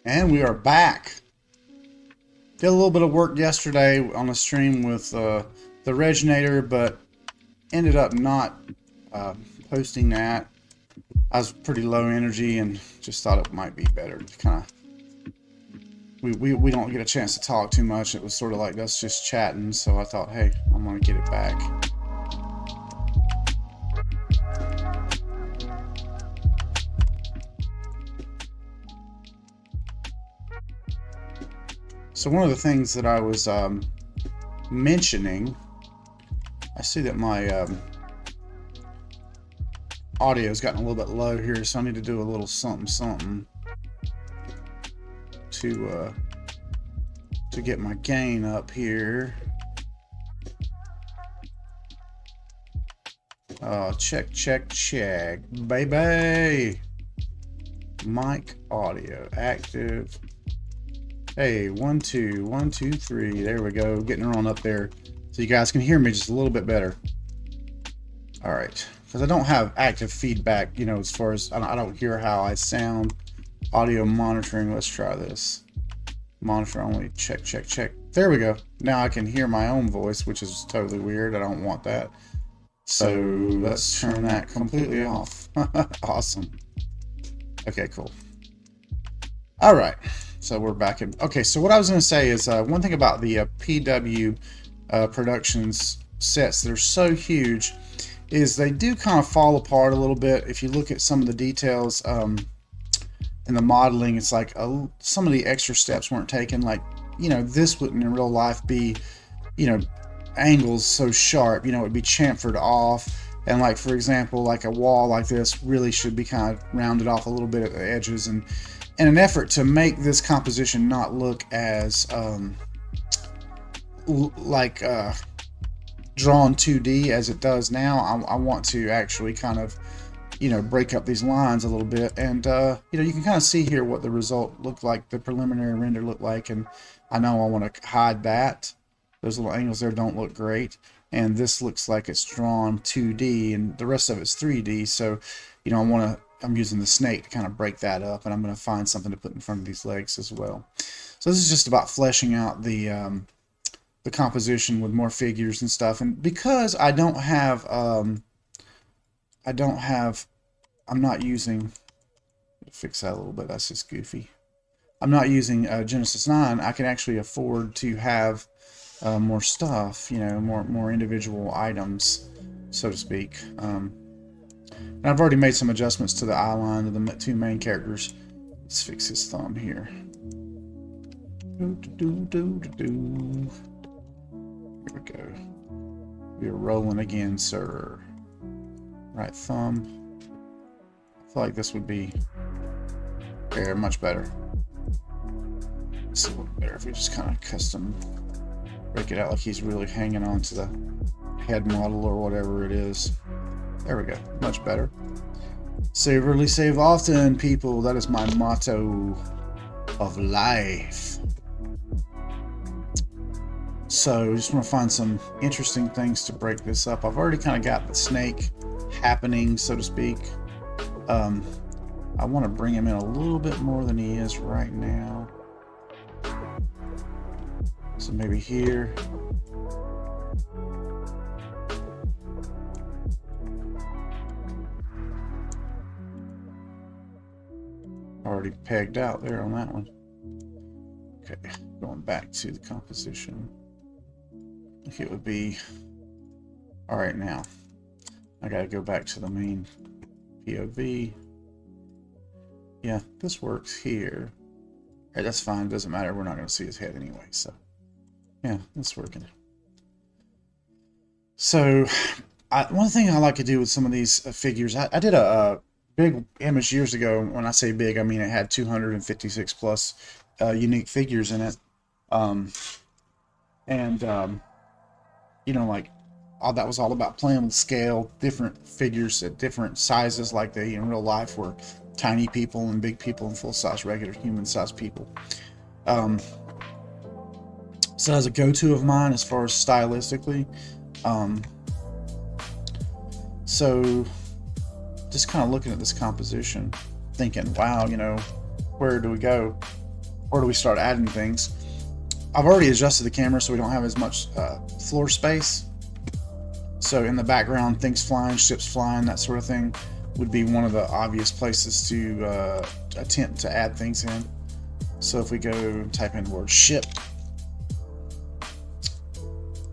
And we are back. Did a little bit of work yesterday on a stream with the Reginator, but ended up not uh, posting that. I was pretty low energy and just thought it might be better to kind of. We don't get a chance to talk too much. It was sort of like us just chatting, so I thought, hey, I'm going to get it back. So one of the things that I was mentioning, I see that my audio's gotten a little bit low here, so I need to do a little something to get my gain up here. Check, baby. Mic audio active. Hey, 1 2 1 2 3. There we go. Getting her on up there, so you guys can hear me just a little bit better. All right, because I don't have active feedback, as far as I don't hear how I sound. Audio monitoring. Let's try this. Monitor only. Check. There we go. Now I can hear my own voice, which is totally weird. I don't want that. So let's turn that completely off. Awesome. Okay, cool. All right. So we're back in. Okay, so what I was going to say is one thing about the PW Productions sets that are so huge is they do kind of fall apart a little bit. If you look at some of the details in the modeling, it's like some of the extra steps weren't taken. Like, this wouldn't in real life be, angles so sharp. It would be chamfered off. And like, for example, like a wall like this really should be kind of rounded off a little bit at the edges. And in an effort to make this composition not look as drawn 2D as it does now, I want to actually kind of, break up these lines a little bit. And, you can kind of see here what the result looked like, the preliminary render looked like. And I know I want to hide that. Those little angles there don't look great. And this looks like it's drawn 2D and the rest of it's 3D. So, I'm using the snake to kind of break that up, and I'm going to find something to put in front of these legs as well. So this is just about fleshing out the composition with more figures and stuff. And because I'm not using, fix that a little bit, that's just goofy. I'm not using Genesis 9, I can actually afford to have more stuff, more individual items, so to speak. And I've already made some adjustments to the eye line of the two main characters. Let's fix his thumb here. Here we go. We are rolling again, sir. Right thumb. I feel like this would be much better. It's a little better if we just kind of custom break it out like he's really hanging on to the head model or whatever it is. There we go. Much better. Save early, save often, people. That is my motto of life. So just want to find some interesting things to break this up. I've already kind of got the snake happening, so to speak. I want to bring him in a little bit more than he is right now. So maybe here. Already pegged out there on that one. Okay, going back to the composition. I think it would be all right. Now I gotta go back to the main POV. Yeah, this works here. All right, that's fine. Doesn't matter. We're not going to see his head anyway. So yeah, that's working. So one thing I like to do with some of these figures, I did a big image years ago. When I say big, I mean it had 256 plus unique figures in it, like that was all about playing with scale, different figures at different sizes, like they in real life were tiny people and big people and full-size regular human-sized people. So as a go-to of mine as far as stylistically. So just kind of looking at this composition, thinking, wow, where do we go? where do we start adding things? I've already adjusted the camera so we don't have as much floor space. So in the background, things flying, ships flying, that sort of thing would be one of the obvious places to attempt to add things in. So if we go type in the word ship,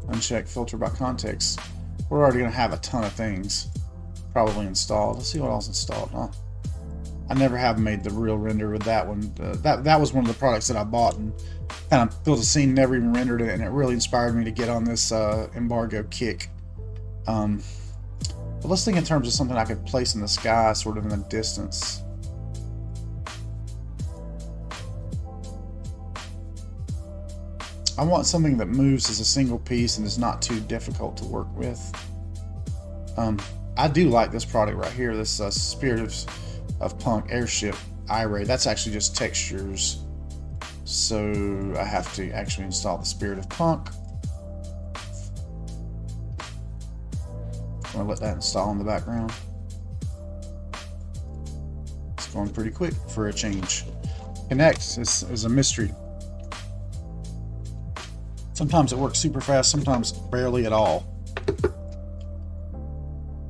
uncheck filter by context, we're already going to have a ton of things probably installed. Let's see what else installed. Oh, I never have made the real render with that one. That was one of the products that I bought and kind of built a scene, never even rendered it, and it really inspired me to get on this embargo kick. But let's think in terms of something I could place in the sky, sort of in the distance. I want something that moves as a single piece and is not too difficult to work with. I do like this product right here, this Spirit of Punk airship iRay. That's actually just textures. So I have to actually install the Spirit of Punk. I'm going to let that install in the background. It's going pretty quick for a change. Connect is a mystery. Sometimes it works super fast, sometimes barely at all.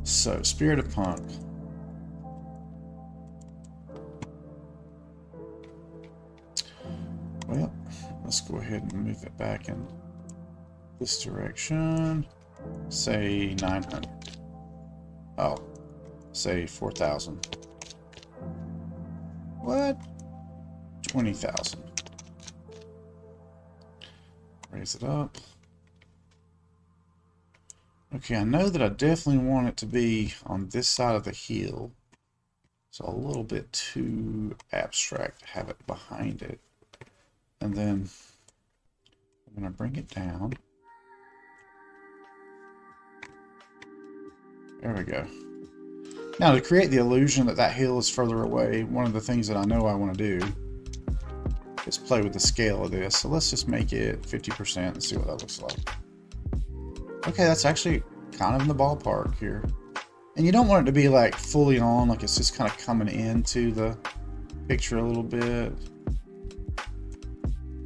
So, Spirit of Punk. Well, let's go ahead and move it back in this direction. Say 900. Oh, say 4,000. What? 20,000. Raise it up. Okay, I know that I definitely want it to be on this side of the hill. It's a little bit too abstract to have it behind it. And then I'm going to bring it down. There we go. Now, to create the illusion that that hill is further away, one of the things that I know I want to do is play with the scale of this. So let's just make it 50% and see what that looks like. Okay, that's actually kind of in the ballpark here. And you don't want it to be like fully on, like it's just kind of coming into the picture a little bit.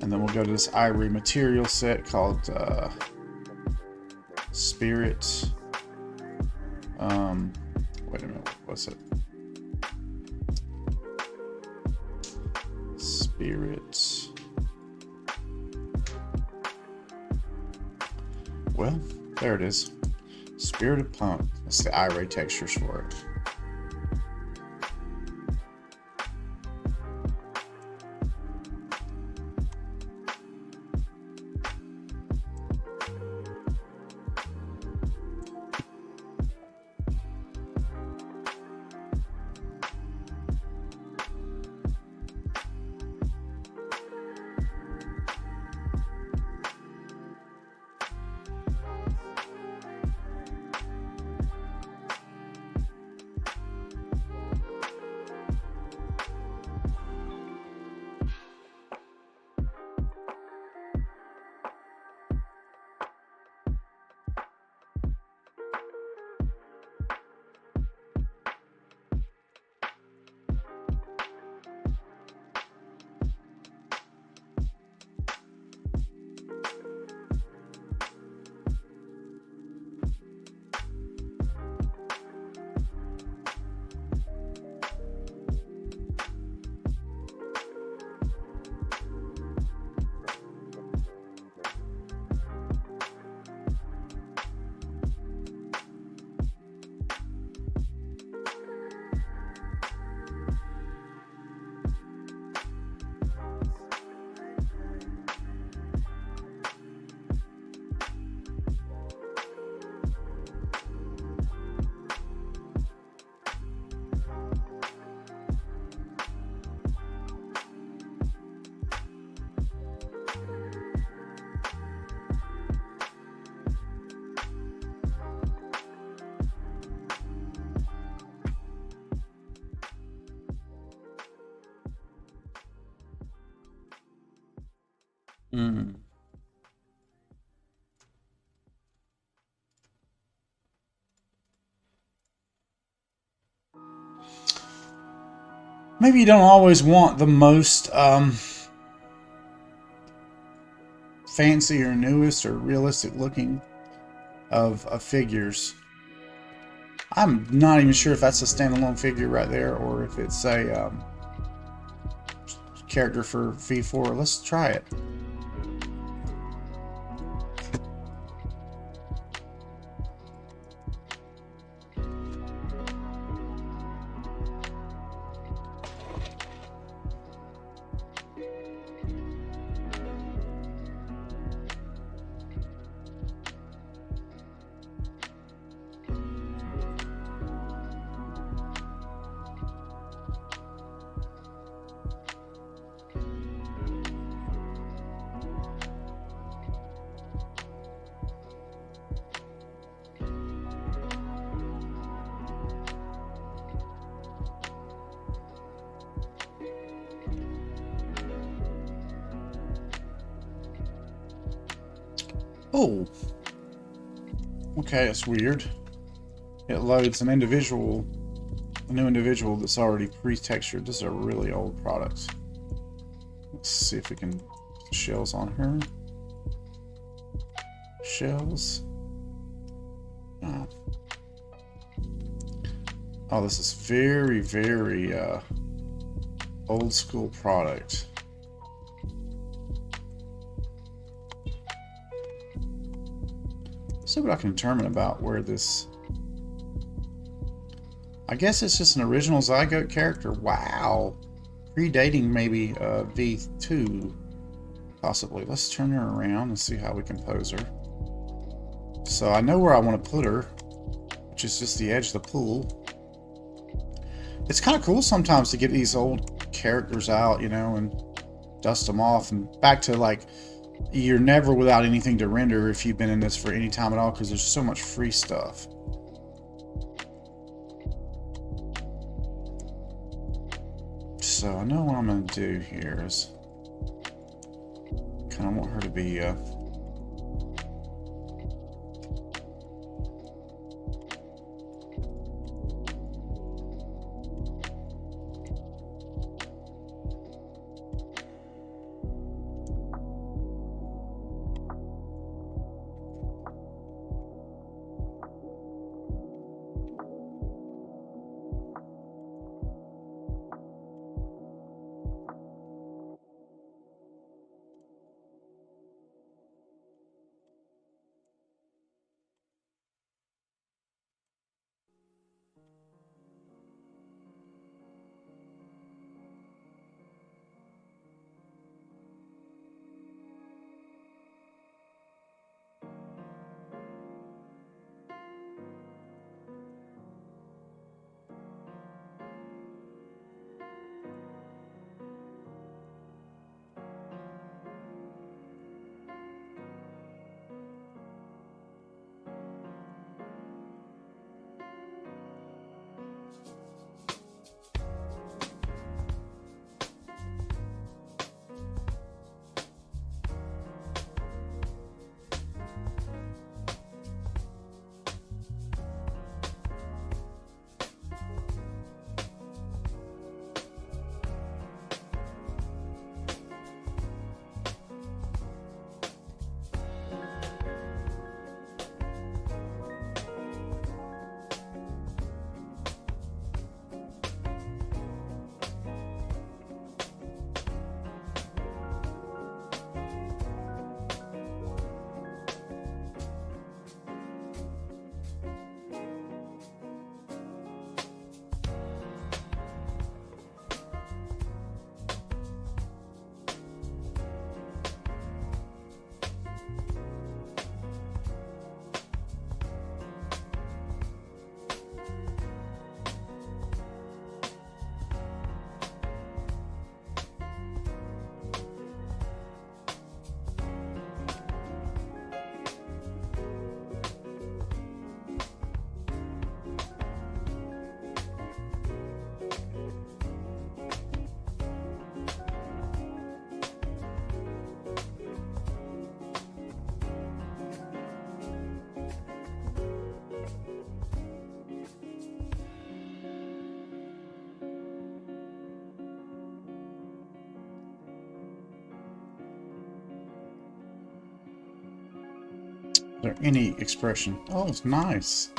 And then we'll go to this iRay material set called Spirit. Wait a minute, what's it? Spirit. Well, there it is. Spirit of Punk. That's the iRay textures for it. Maybe you don't always want the most fancy or newest or realistic looking of figures. I'm not even sure if that's a standalone figure right there or if it's a character for V4. Let's try it. Oh, okay, that's weird. It loads an individual, a new individual that's already pre-textured. This is a really old product. Let's see if we can put shells on her. Shells. Oh, oh this is very, very old school product. Let's see what I can determine about where this... I guess it's just an original Zygote character. Wow. Predating maybe V2, possibly. Let's turn her around and see how we can pose her. So I know where I want to put her, which is just the edge of the pool. It's kind of cool sometimes to get these old characters out, you know, and dust them off. And back to, like, you're never without anything to render if you've been in this for any time at all, because there's so much free stuff. So I know what I'm going to do here is kind of want her to be there any expression? Oh, it's nice.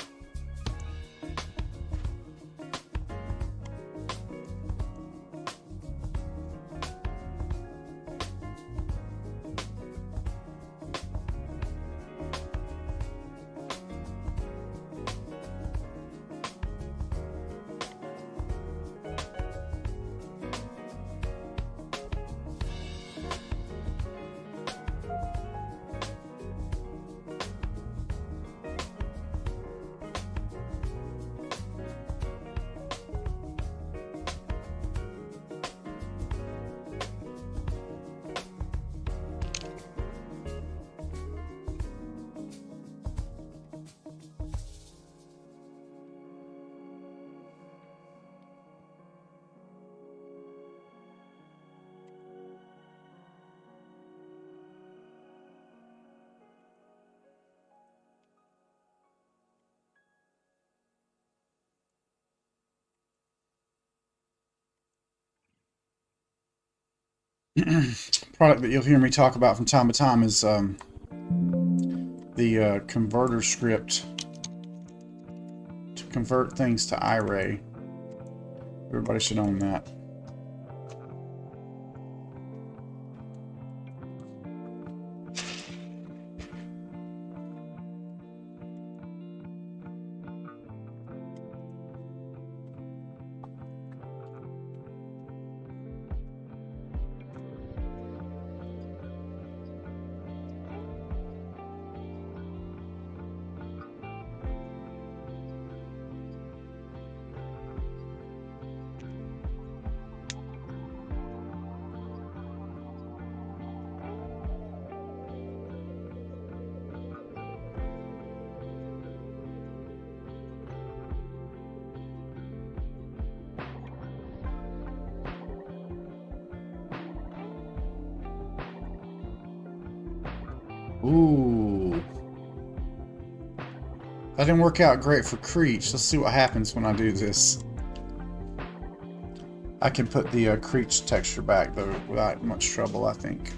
Product that you'll hear me talk about from time to time is the converter script to convert things to iRay. Everybody should own that. Ooh. That didn't work out great for Creech. Let's see what happens when I do this. I can put the Creech texture back, though, without much trouble, I think.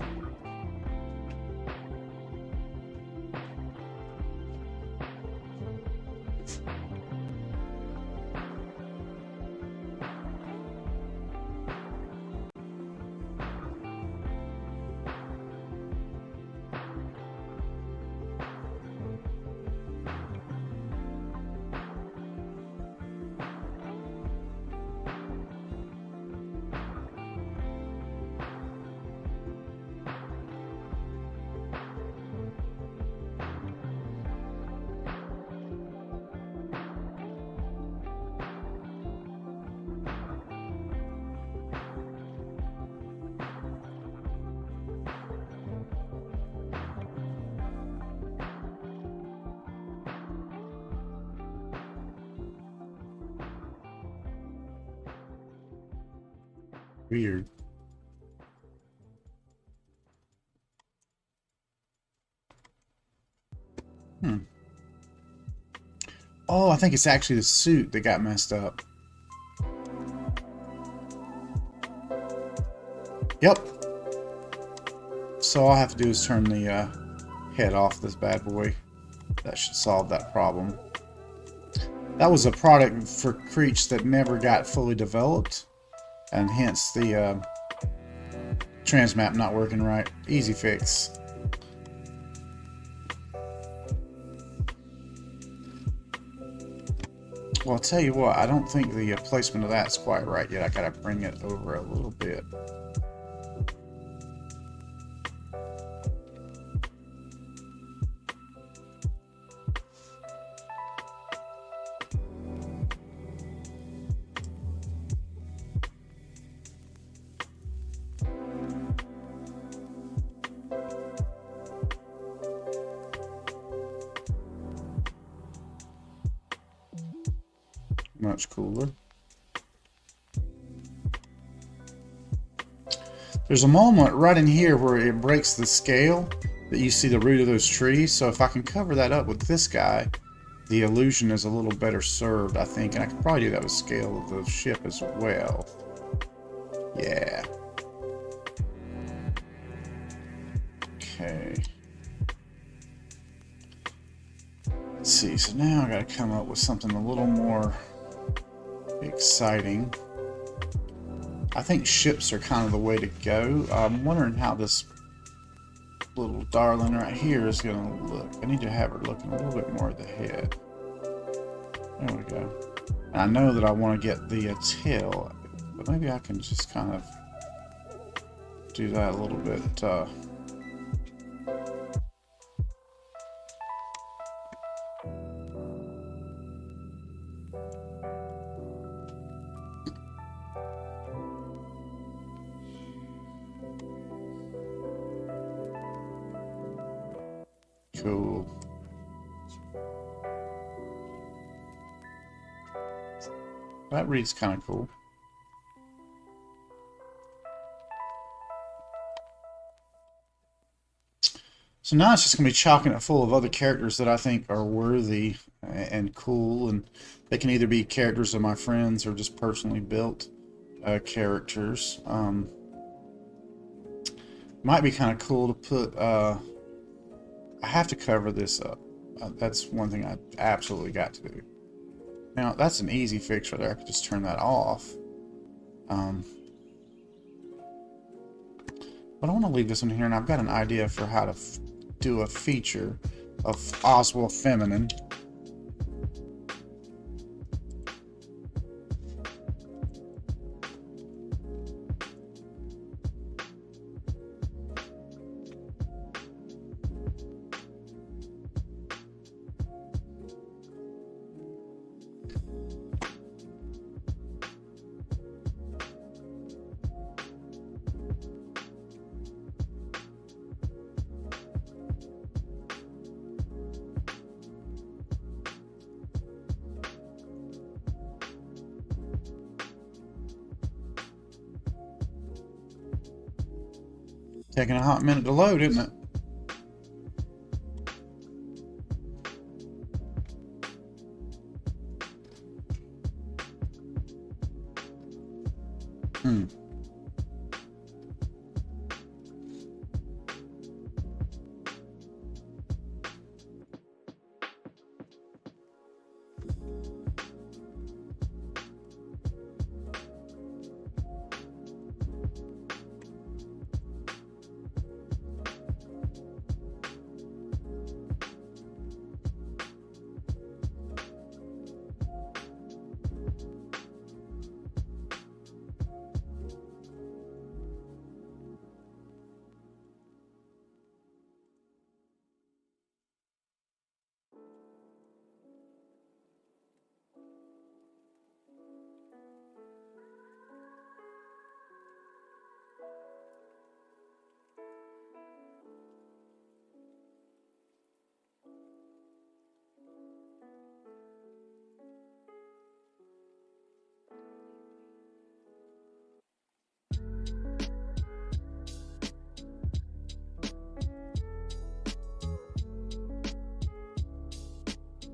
Weird. Oh, I think it's actually the suit that got messed up. Yep. So all I have to do is turn the head off this bad boy. That should solve that problem. That was a product for Creech that never got fully developed, and hence the transmap not working right. Easy fix. Well, I'll tell you what, I don't think the placement of that's quite right yet. I gotta bring it over a little bit. Much cooler. There's a moment right in here where it breaks the scale that you see the root of those trees. So if I can cover that up with this guy, the illusion is a little better served, I think. And I could probably do that with scale of the ship as well. Yeah. Okay. Let's see, so now I gotta come up with something a little more exciting. I think ships are kind of the way to go. I'm wondering how this little darling right here is gonna look. I need to have her looking a little bit more at the head. There we go. And I know that I want to get the tail, but maybe I can just kind of do that a little bit. Cool. That reads kind of cool. So now it's just going to be chockering it full of other characters that I think are worthy and cool, and they can either be characters of my friends or just personally built characters. Might be kind of cool to put... I have to cover this up. That's one thing I absolutely got to do. Now, that's an easy fix right there. I could just turn that off. But I want to leave this one here, and I've got an idea for how to do a feature of Oswald Feminine. Taking a hot minute to load, isn't it?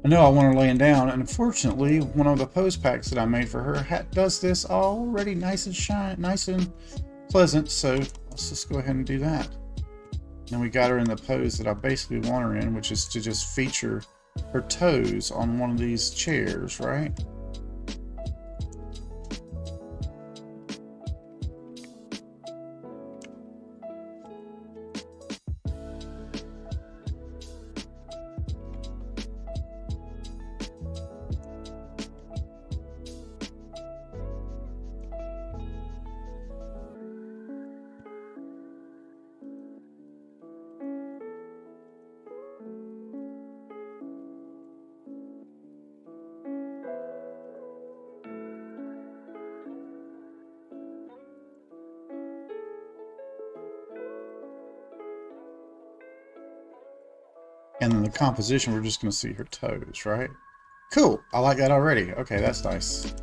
I know I want her laying down, and unfortunately, one of the pose packs that I made for her does this already nice and shiny, nice and pleasant. So let's just go ahead and do that. And we got her in the pose that I basically want her in, which is to just feature her toes on one of these chairs, right? And then the composition, we're just going to see her toes, right? Cool. I like that already. Okay, that's nice.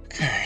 Okay.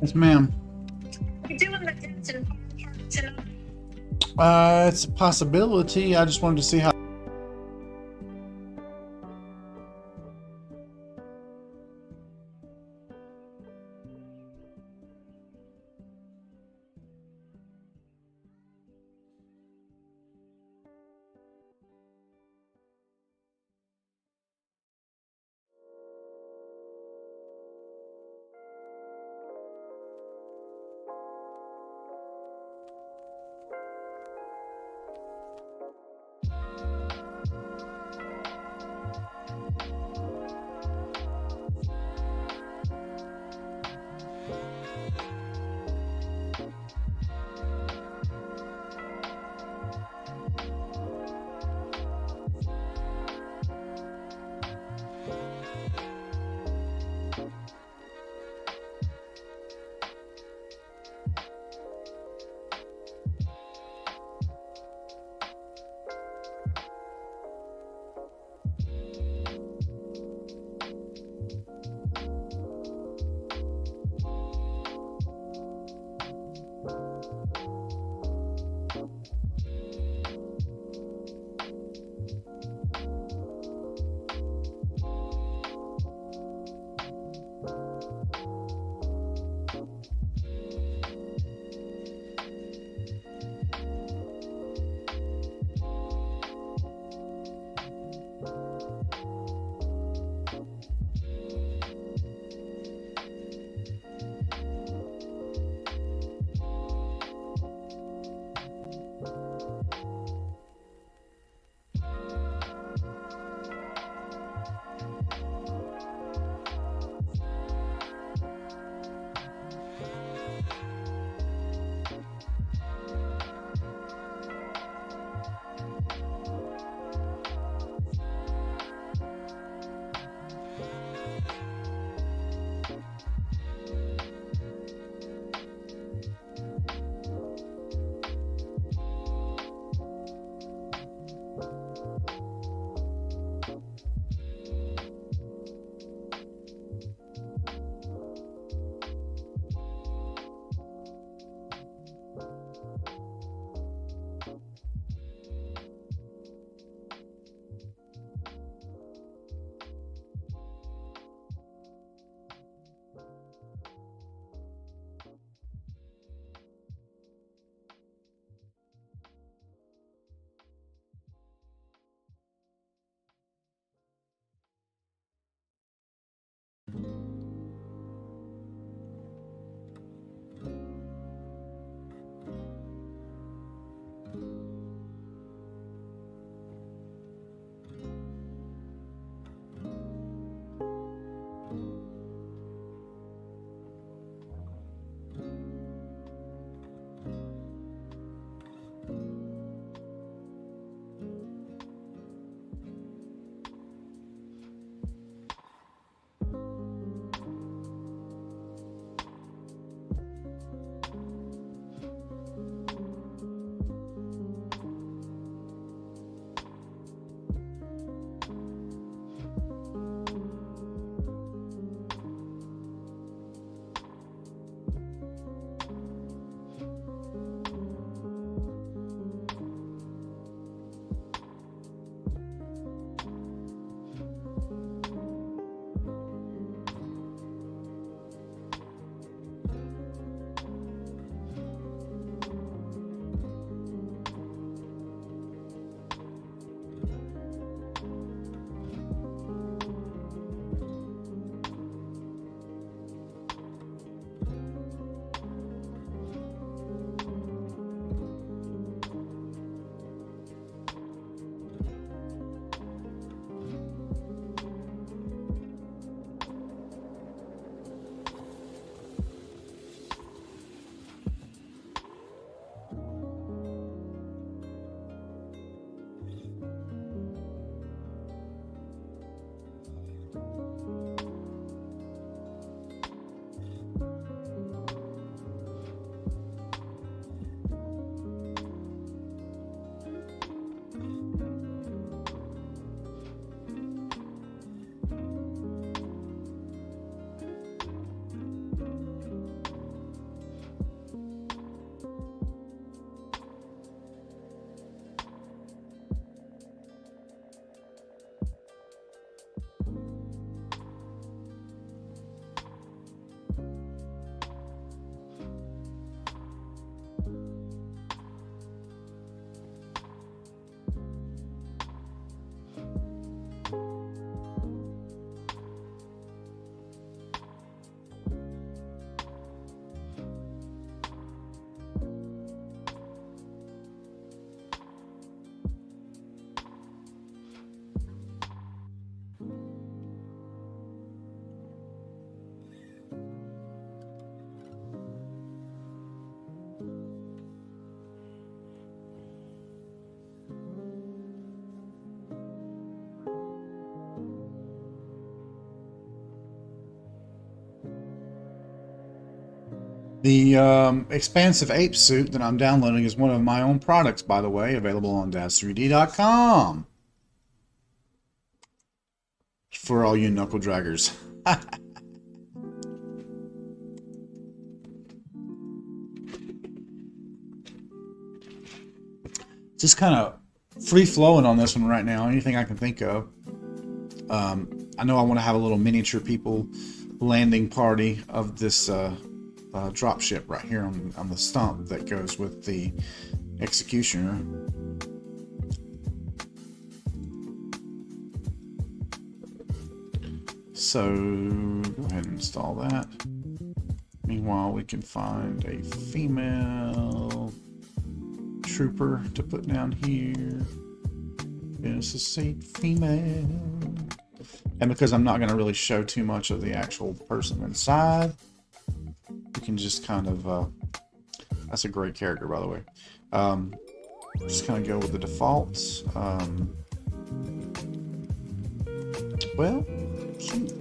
Yes, ma'am. You doing the Denton Farm part tonight? It's a possibility. I just wanted to see how. The expansive ape suit that I'm downloading is one of my own products, by the way, available on Daz3D.com. For all you knuckle draggers. Just kind of free flowing on this one right now. Anything I can think of. I know I want to have a little miniature people landing party of this drop ship right here on the stump that goes with the Executioner. So go ahead and install that. Meanwhile, we can find a female trooper to put down here. This is a female. And because I'm not going to really show too much of the actual person inside, we can just kind of, that's a great character, by the way. Just kind of go with the defaults. Well, shoot.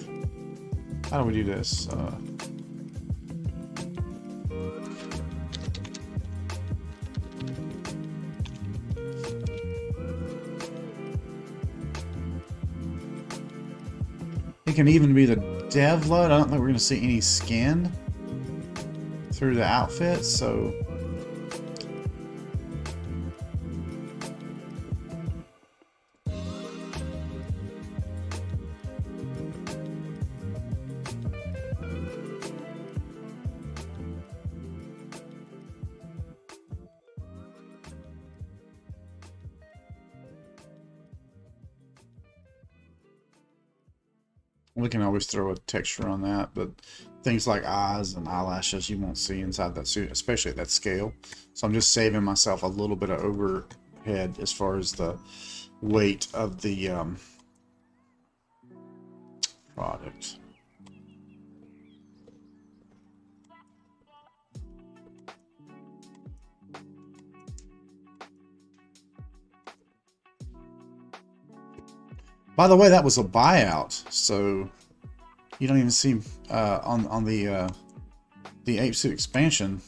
How do we do this? It can even be the dev load. I don't think we're going to see any skin through the outfit, so we can always throw a texture on that, but things like eyes and eyelashes you won't see inside that suit, especially at that scale. So I'm just saving myself a little bit of overhead as far as the weight of the product. By the way, that was a buyout, so you don't even see on the Ape Suit expansion.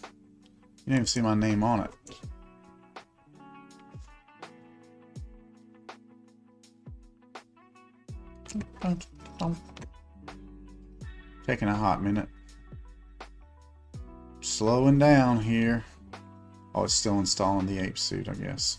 You don't even see my name on it. Taking a hot minute. Slowing down here. Oh, it's still installing the Ape Suit, I guess.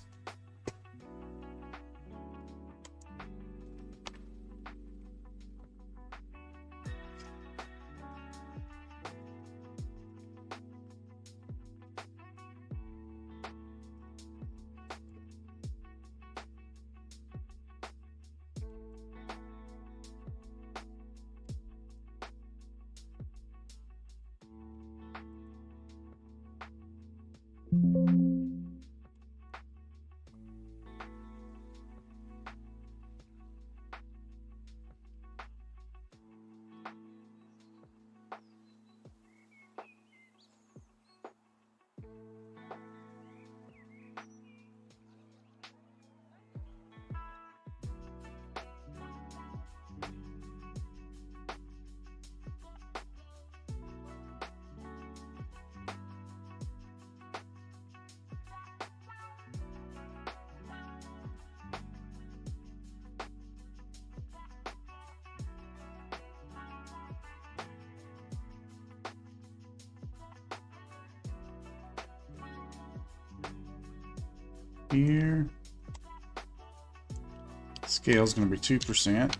Here, scale is going to be 2%.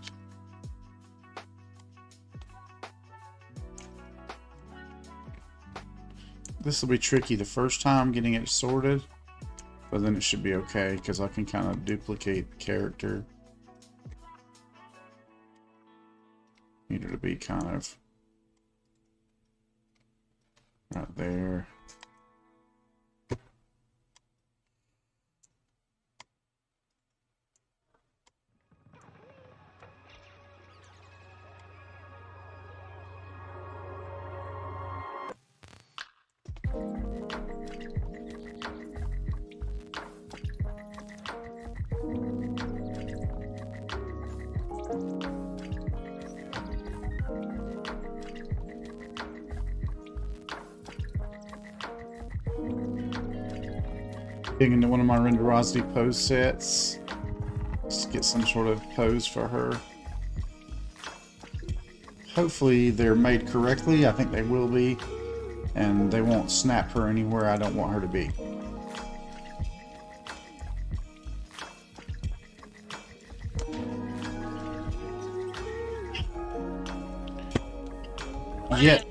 This will be tricky the first time getting it sorted, but then it should be okay because I can kind of duplicate the character. Need it to be kind of right there. Dig into one of my Renderosity pose sets. Just get some sort of pose for her. Hopefully they're made correctly. I think they will be. And they won't snap her anywhere I don't want her to be. Yet